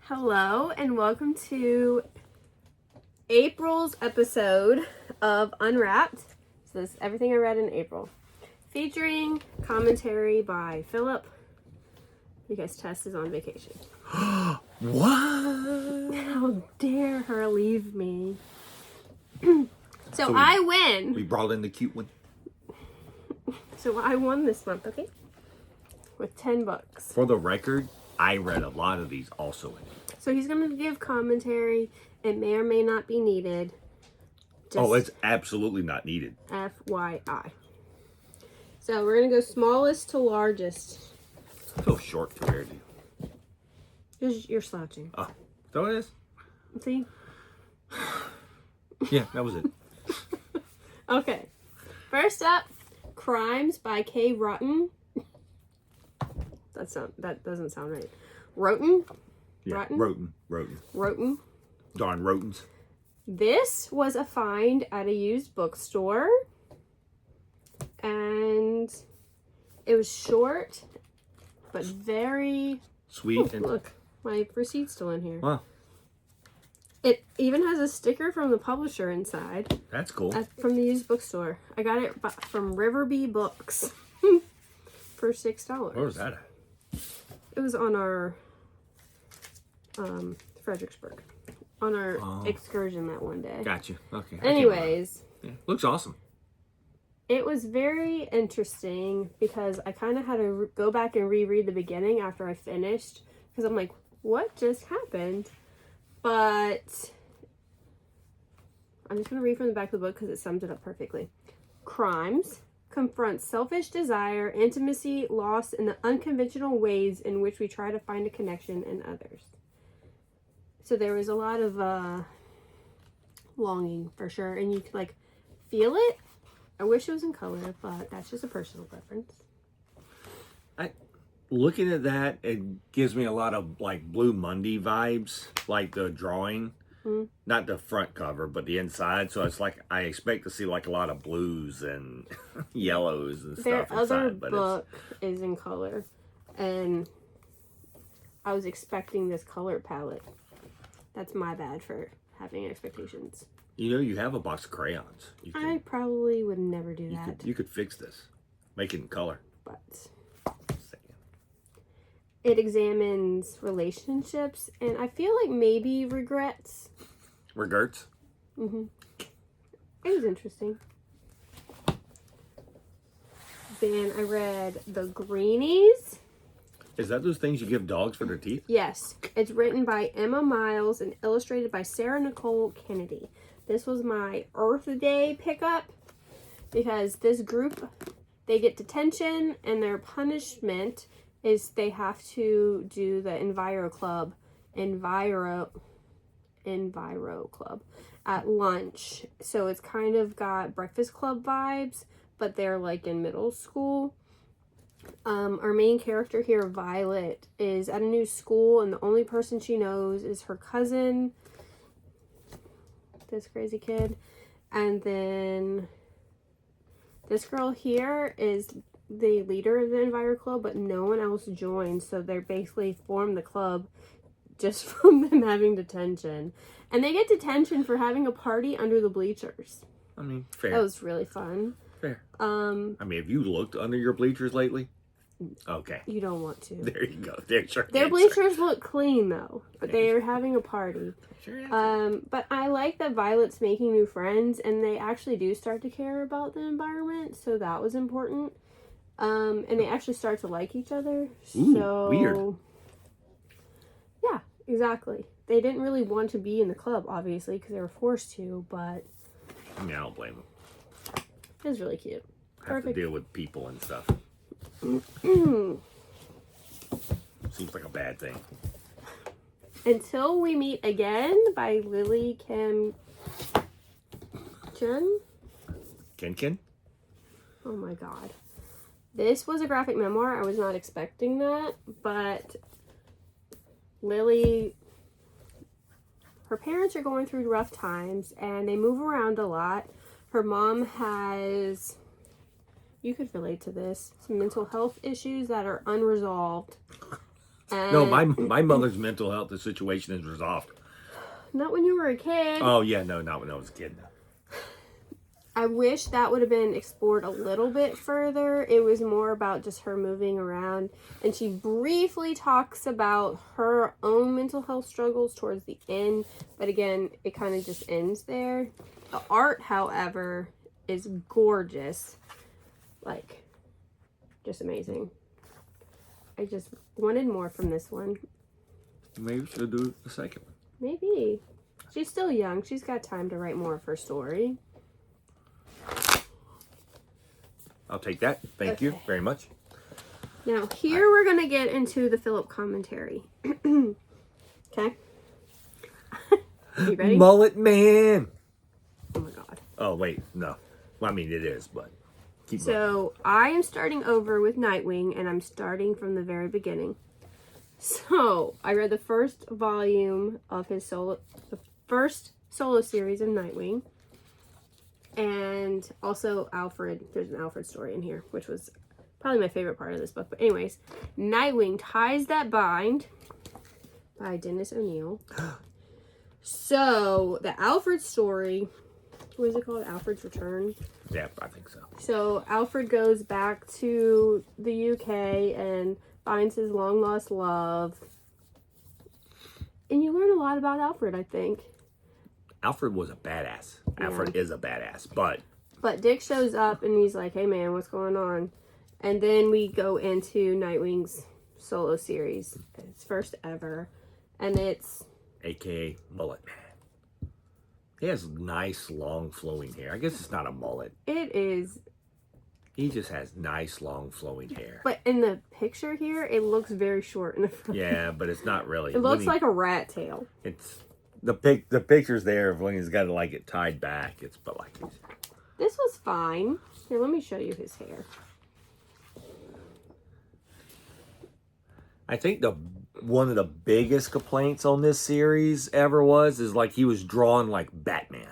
Hello and welcome to April's episode of Unwrapped. So this is everything I read in April. Featuring commentary by Philip because Tess is on vacation. What? How dare her leave me. So I win. We brought in the cute one. So I won this month, okay? With 10 books. For the record, I read a lot of these also in April. So he's going to give commentary. It may or may not be needed. Oh, it's absolutely not needed. FYI. So we're going to go smallest to largest. So short compared to you. You're slouching. Oh, so it is? See? Yeah, that was it. Okay. First up, Crimes by K. Wroten. That doesn't sound right. Wroten? Yeah, Wroten? Wroten. Darn Rotens. This was a find at a used bookstore. And it was short, but very... Sweet. Oh, look, my receipt's still in here. Wow. It even has a sticker from the publisher inside. That's cool. From the used bookstore. I got it from Riverbee Books for $6. Where was that at? It was on our Fredericksburg. On our excursion that one day. Gotcha. Okay. Anyways. Yeah, looks awesome. It was very interesting because I kind of had to go back and reread the beginning after I finished. Because I'm like, what just happened? But I'm just going to read from the back of the book because it sums it up perfectly. Crimes confront selfish desire, intimacy, loss, and the unconventional ways in which we try to find a connection in others. So there was a lot of longing for sure, and you could like feel it. I wish it was in color, but that's just a personal preference. Looking at that, it gives me a lot of like Blue Monday vibes, like the drawing. Not the front cover, but the inside. So it's like I expect to see like a lot of blues and yellows and stuff Their inside. other But book is in color, and I was expecting this color palette. That's my bad for having expectations. you know, you have a box of crayons. I probably would never do that. You could fix this, make it in color. But it examines relationships, and I feel like maybe regrets. Regrets? It was interesting. Then I read The Greenies. Is that those things you give dogs for their teeth? Yes. It's written by Emma Miles and illustrated by Sarah Nicole Kennedy. This was my Earth Day pickup because this group, they get detention and their punishment is they have to do the Enviro Club at lunch. So it's kind of got Breakfast Club vibes, but they're like in middle school. Our main character here, Violet, is at a new school, and the only person she knows is her cousin, this crazy kid. And then this girl here is the leader of the Enviro Club, but no one else joins, so they're basically formed the club just from them having detention. And they get detention for having a party under the bleachers. I mean, fair. That was really fun. Fair. I mean, have you looked under your bleachers lately? Okay. You don't want to. There you go. There's your Their answer. bleachers look clean though, but they are having a party. Sure. But I like that Violet's making new friends, and they actually do start to care about the environment, so that was important. And they actually start to like each other. Ooh, so weird. Yeah, exactly. They didn't really want to be in the club, obviously, because they were forced to, but I mean, I don't blame them. it was really cute. Have to deal with people and stuff. Seems like a bad thing. Until We Meet Again by Lily Kim Chen. Ken? Oh my god. This was a graphic memoir. I was not expecting that, but Lily, her parents are going through rough times and they move around a lot. Her mom has, you could relate to this, some mental health issues that are unresolved. And No, my mother's mental health situation is resolved. not when you were a kid. Oh, yeah, no, not when I was a kid. No. I wish that would have been explored a little bit further. It was more about just her moving around. And she briefly talks about her own mental health struggles towards the end. But again, it kind of just ends there. The art, however, is gorgeous. Like, just amazing. I just wanted more from this one. Maybe we should do the second one. Maybe. She's still young. She's got time to write more of her story. I'll take that. Thank you very much. Now, here we're going to get into the Philip commentary. Okay? You ready? Mullet Man. Oh my god. Oh, wait. No. Well, I mean, it is, but keep going. So, I am starting over with Nightwing, and I'm starting from the very beginning. So, I read the first volume of the first solo series of Nightwing. And also Alfred, there's an Alfred story in here, which was probably my favorite part of this book. But anyways, Nightwing Ties That Bind by Dennis O'Neil. So, the Alfred story, what is it called? Alfred's Return? Yeah, I think so. So, Alfred goes back to the UK and finds his long-lost love. And you learn a lot about Alfred, I think. Alfred was a badass. Alfred is a badass, but Dick shows up and he's like, hey man, what's going on? And then we go into Nightwing's solo series. It's first ever. And it's... AKA Mullet Man. He has nice, long, flowing hair. I guess it's not a mullet. It is... He just has nice, long, flowing hair. But in the picture here, it looks very short in the front. Yeah, but it's not really. It looks like a rat tail. It's... The picture's there of when he's got to like it tied back. It's but like he's... This was fine. Here, let me show you his hair. I think one of the biggest complaints on this series ever is like he was drawn like Batman.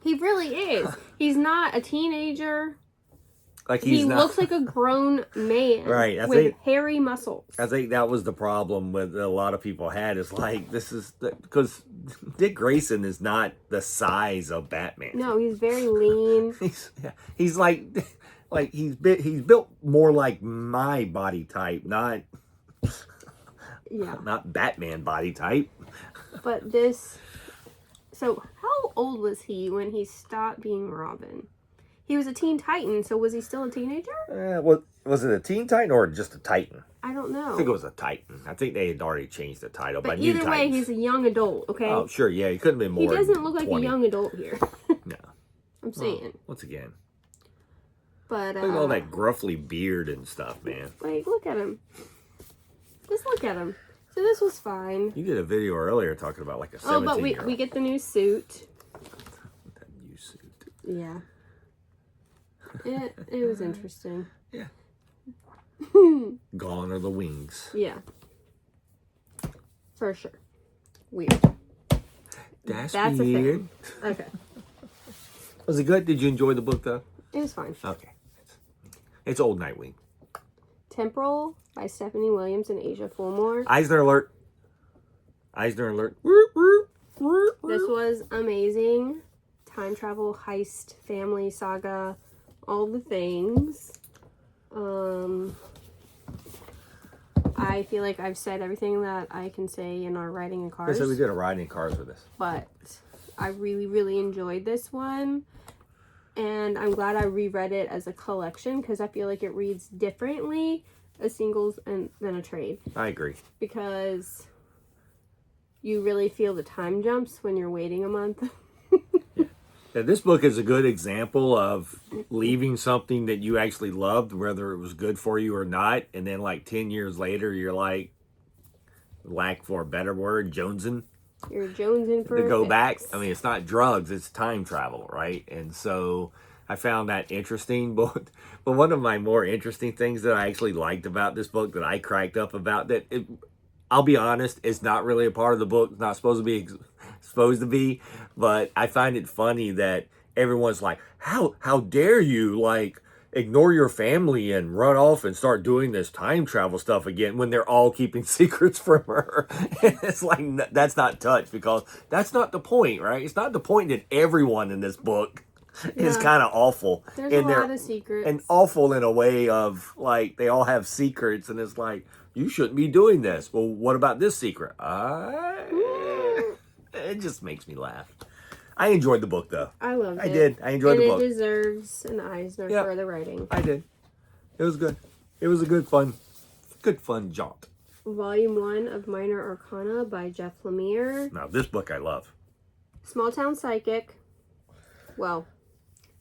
He really is. He's not a teenager. Like he looks like a grown man, right? With hairy muscles. I think that was the problem with a lot of people had is like because Dick Grayson is not the size of Batman. No, he's very lean. he's like he's built more like my body type, not not Batman body type. But this, so how old was he when he stopped being Robin? He was a Teen Titan, so was he still a teenager? Was it a Teen Titan or just a Titan? I don't know. I think it was a Titan. I think they had already changed the title. But either way, he's a young adult, okay? Oh, sure, yeah. He couldn't have been more. He doesn't look like a young adult here. No. I'm saying. Once again. But, look at all that gruffly beard and stuff, man. Like, look at him. Just look at him. So this was fine. You did a video earlier talking about like a 17-year-old. Oh, but we get the new suit. That new suit. Yeah. It was interesting. Yeah. Gone are the wings. Yeah. For sure. Weird. That's weird. A thing. Okay. Was it good? Did you enjoy the book though? It was fine. Okay. It's old Nightwing. Temporal by Stephanie Williams and Asiah Fulmore. Eisner alert. Eisner alert. This was amazing. Time travel, heist, family saga, all the things. I feel like I've said everything that I can say in our Writing in Cars. So we did a Writing in Cars with this. But I really, really enjoyed this one. And I'm glad I reread it as a collection because I feel like it reads differently as singles than a trade. I agree. Because you really feel the time jumps when you're waiting a month. Yeah, this book is a good example of leaving something that you actually loved, whether it was good for you or not, and then like 10 years later, you're like, lack for a better word, jonesing. You're jonesing for to go fix. back. I mean, it's not drugs, it's time travel, right? And so I found that interesting. But one of my more interesting things that I actually liked about this book that I cracked up about I'll be honest, it's not really a part of the book. It's not supposed to be, but I find it funny that everyone's like, how dare you, like, ignore your family and run off and start doing this time travel stuff again when they're all keeping secrets from her. It's like, that's not touch, because that's not the point, right? It's not the point that everyone in this book is kind of awful. There's a lot of secrets. And awful in a way of, like, they all have secrets, and it's like, you shouldn't be doing this. Well, what about this secret? It just makes me laugh. I enjoyed the book, though. I loved it. I did. I enjoyed the book. And it deserves an Eisner for the writing. I did. It was good. It was a good fun jaunt. Volume 1 of Minor Arcana by Jeff Lemire. Now, this book I love. Small town psychic. Well,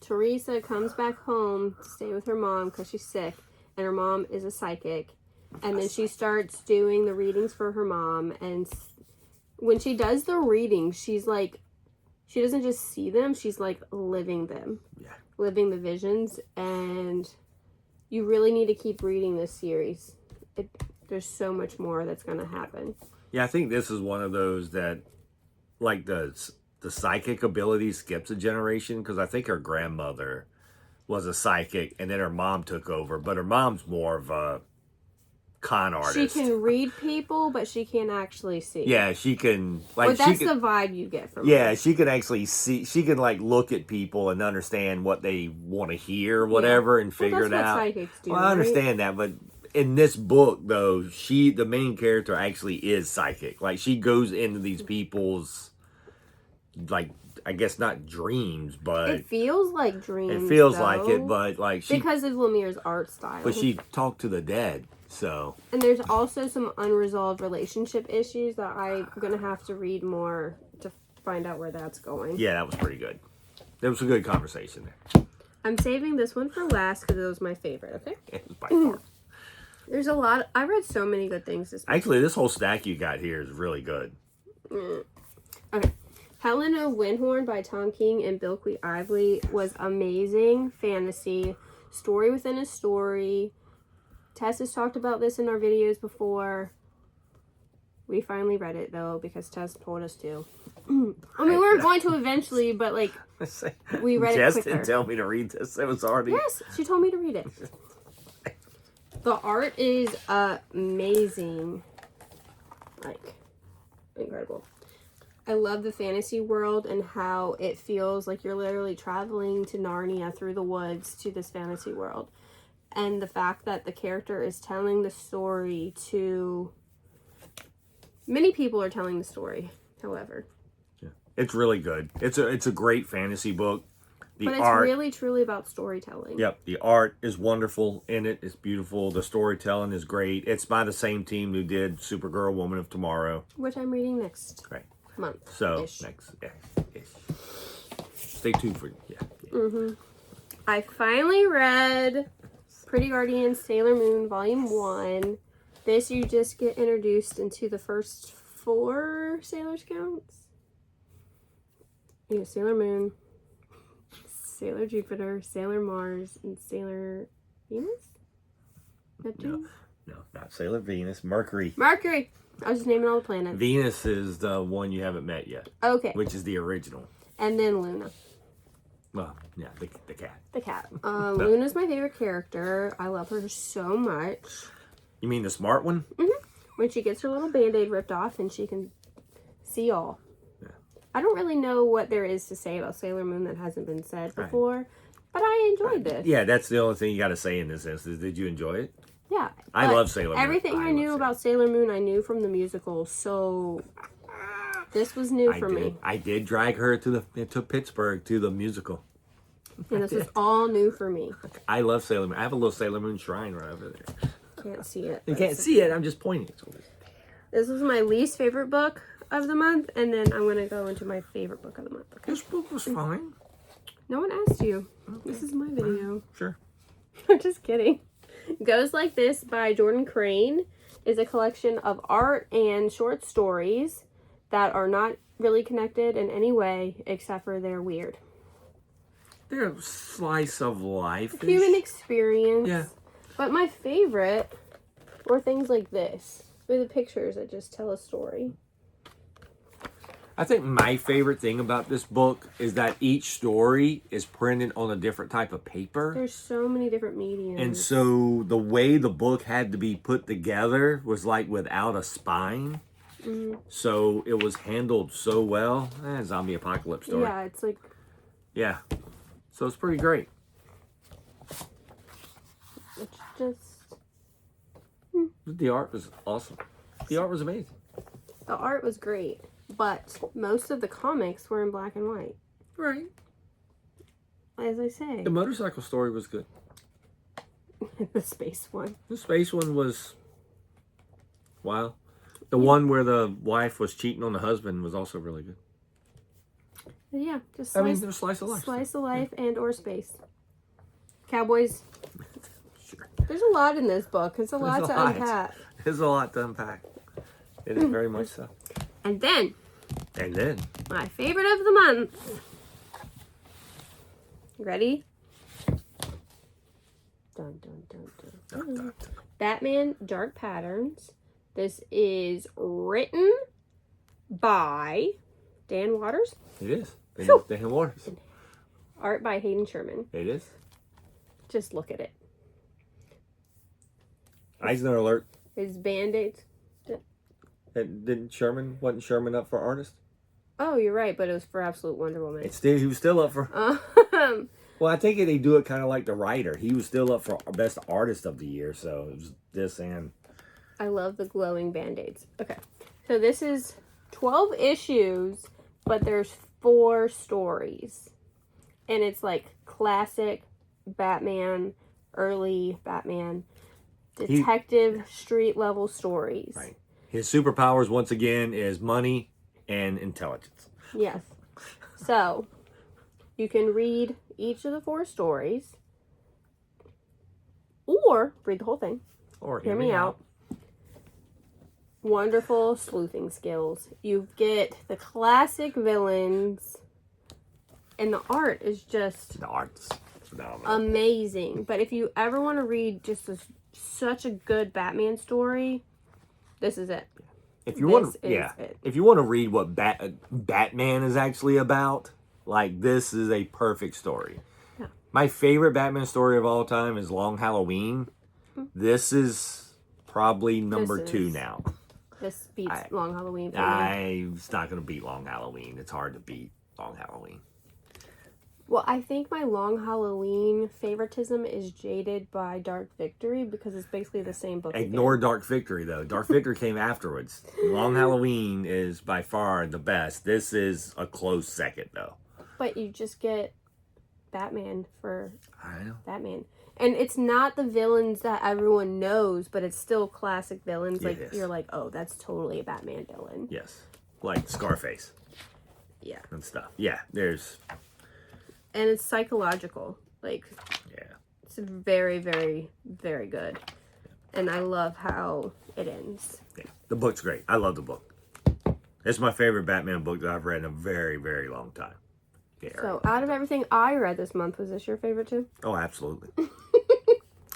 Teresa comes back home to stay with her mom because she's sick, and her mom is a psychic. And then she starts doing the readings for her mom, and when she does the readings, she's like, she doesn't just see them, she's like living them. Yeah. Living the visions, and you really need to keep reading this series. There's so much more that's going to happen. Yeah, I think this is one of those that, like, the psychic ability skips a generation, because I think her grandmother was a psychic, and then her mom took over, but her mom's more of a con artist. She can read people, but she can't actually see. Yeah, she can, like, but that's the vibe you get from her. her. She can actually see. She can, like, look at people and understand what they want to hear, whatever, and figure it out. That's what psychics do. Well, I understand that, but in this book, though, the main character actually is psychic. Like, she goes into these people's, like, I guess not dreams, but it feels like dreams. It feels like it, but like because of Lemire's art style. But she talked to the dead. So, and there's also some unresolved relationship issues that I'm gonna have to read more to find out where that's going. Yeah, that was pretty good. There was a good conversation there. I'm saving this one for last because it was my favorite. Okay. It was by far. There's a lot. I read so many good things this week. Actually, this whole stack you got here is really good. Okay. Helen of Wyndhorn by Tom King and Bilquis Ively was amazing fantasy. Story within a story. Tess has talked about this in our videos before. We finally read it, though, because Tess told us to. I mean, we were going to eventually, but, like, we read it quicker. Jess didn't tell me to read this. It was already... Yes, she told me to read it. The art is amazing. Like, incredible. I love the fantasy world and how it feels like you're literally traveling to Narnia through the woods to this fantasy world. And the fact that the character is telling the story to... Many people are telling the story, however. Yeah. It's really good. It's a great fantasy book. But it's really, truly about storytelling. Yep. The art is wonderful in it. It's beautiful. The storytelling is great. It's by the same team who did Supergirl, Woman of Tomorrow. Which I'm reading next month. So, next. Stay tuned for... Yeah. Mm-hmm. I finally read Pretty Guardians Sailor Moon Volume 1. This, you just get introduced into the first 4 Sailor Scouts. You know, Sailor Moon, Sailor Jupiter, Sailor Mars, and Sailor Venus? Neptune? No, not Sailor Venus. Mercury. I was just naming all the planets. Venus is the one you haven't met yet. Okay. Which is the original. And then Luna. Well, yeah, the cat. The cat. Luna's my favorite character. I love her so much. You mean the smart one? Mm-hmm. When she gets her little Band-Aid ripped off and she can see all. Yeah. I don't really know what there is to say about Sailor Moon that hasn't been said before, but I enjoyed this. Yeah, that's the only thing you got to say in this instance. Did you enjoy it? Yeah. I love Sailor Moon. Everything I knew about Sailor Moon, I knew from the musical, so this was new for me. I did drag her to Pittsburgh to the musical. And this was all new for me. I love Sailor Moon. I have a little Sailor Moon shrine right over there. Can't see it. You can't see it. I'm just pointing. This was my least favorite book of the month, and then I'm going to go into my favorite book of the month. Okay? This book was fine. No one asked you. Okay. This is my video. Sure. I'm just kidding. Goes Like This by Jordan Crane is a collection of art and short stories that are not really connected in any way, except for they're weird. They're a slice of life. Human experience. Yeah. But my favorite were things like this. With the pictures that just tell a story. I think my favorite thing about this book is that each story is printed on a different type of paper. There's so many different mediums. And so the way the book had to be put together was like without a spine. So it was handled so well. Zombie apocalypse story. Yeah, it's like... Yeah. So it's pretty great. It's just... The art was awesome. The art was amazing. The art was great, but most of the comics were in black and white. Right. As I say. The motorcycle story was good. The space one. The space one was... Wow. The one where the wife was cheating on the husband was also really good. Yeah, just there's slice of life. Slice of life and or space. Cowboys. Sure. There's a lot in this book. It's a lot to unpack. There's a lot to unpack. It is very much so. And then, my favorite of the month. Ready? Dun, dun, dun, dun. Dun, dun, dun. Batman Dark Patterns. This is written by Dan Waters. It is. Dan Waters. Art by Hayden Sherman. It is. Just look at it. Eisner alert. His Band-Aids. Wasn't Sherman up for artist? Oh, you're right, but it was for Absolute Wonder Woman. He was still up for... Well, I think they do it kind of like the writer. He was still up for best artist of the year, so it was this and... I love the glowing Band-Aids. Okay, so this is 12 issues, but there's 4 stories. And it's like classic Batman, early Batman, detective, street level stories. Right. His superpowers, once again, is money and intelligence. Yes. So, you can read each of the 4 stories, or read the whole thing. Or hear me out. Wonderful sleuthing skills. You get the classic villains, and the art is just... The art's phenomenal. Amazing. But if you ever want to read just such a good Batman story, this is it. If you want to read what Batman is actually about, like, this is a perfect story. Yeah. My favorite Batman story of all time is Long Halloween. This is probably number 2 now. This beats Long Halloween for me. It's not going to beat Long Halloween. It's hard to beat Long Halloween. Well, I think my Long Halloween favoritism is jaded by Dark Victory because it's basically the same book. Ignore Dark Victory, though. Dark Victory came afterwards. Long Halloween is by far the best. This is a close second, though. But you just get Batman for Batman. And it's not the villains that everyone knows, but it's still classic villains. Yeah, like, you're like, oh, that's totally a Batman villain. Yes. Like Scarface. Yeah. And stuff. Yeah, there's... And it's psychological. Like, yeah. It's very, very, very good. And I love how it ends. Yeah. The book's great. I love the book. It's my favorite Batman book that I've read in a very, very long time. Yeah, so, out of everything I read this month, was this your favorite too? Oh, absolutely.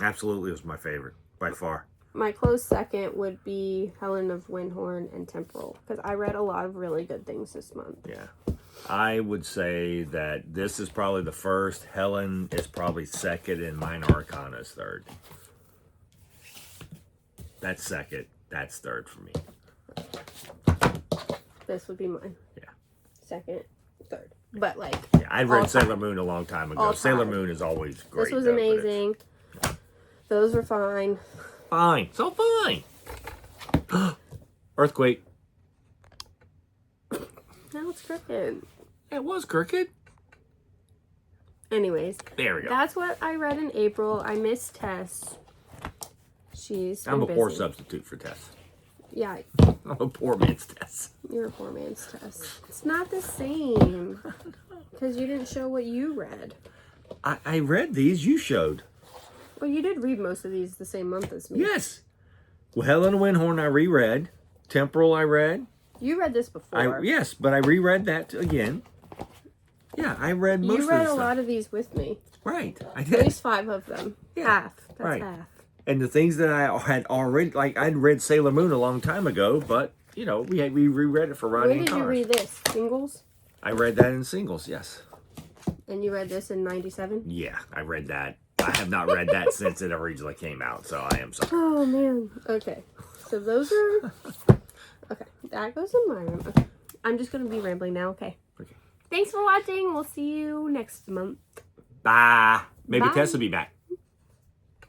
Absolutely was my favorite, by far. My close second would be Helen of Wyndhorn and Temporal, because I read a lot of really good things this month. Yeah. I would say that this is probably the first, Helen is probably second, and Minor Arcana is third. That's second, that's third for me. This would be mine. Yeah. Second, third. But like, yeah, I read Sailor Moon a long time ago. Sailor Moon is always great. This was amazing. Those were fine. Fine. So fine. Earthquake. Now it's crooked. It was crooked. Anyways. There we go. That's what I read in April. I miss Tess. I'm a poor substitute for Tess. Yeah. I'm a poor man's Tess. You're a poor man's Tess. It's not the same. Because you didn't show what you read. I read these. You showed. Well, you did read most of these the same month as me. Yes. Well, Helen and Wyndhorn I reread. Temporal I read. You read this before. Yes, but I reread that again. Yeah, I read most of these. You read a lot of these with me. Right, I did. At least 5 of them. Yeah. Half. That's right. half. And the things that I had already, like I'd read Sailor Moon a long time ago, but you know, we reread it for When riding did cars. you read this? Singles? I read that in singles, yes. And you read this in 97? Yeah, I read that. I have not read that since it originally came out, so I am sorry. Oh, man. Okay. So those are... Okay. That goes in my room. Okay. I'm just going to be rambling now. Okay. Okay. Thanks for watching. We'll see you next month. Bye. Maybe Bye. Tess will be back.